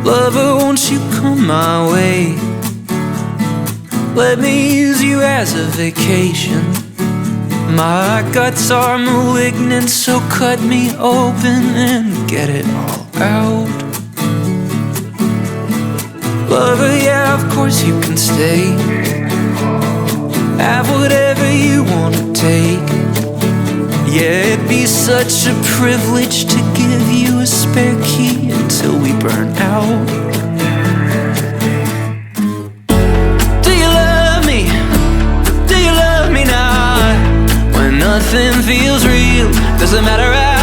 Lover, won't you come my way? Let me use you as a vacation. My guts are malignant, so cut me open and get it all out. Lover, yeah, of course you can stay. Have whatever you want to take. Yeah, it'd be such a privilege to give you a spare key until we burn out. Do you love me? Do you love me now? When nothing feels real, doesn't matter.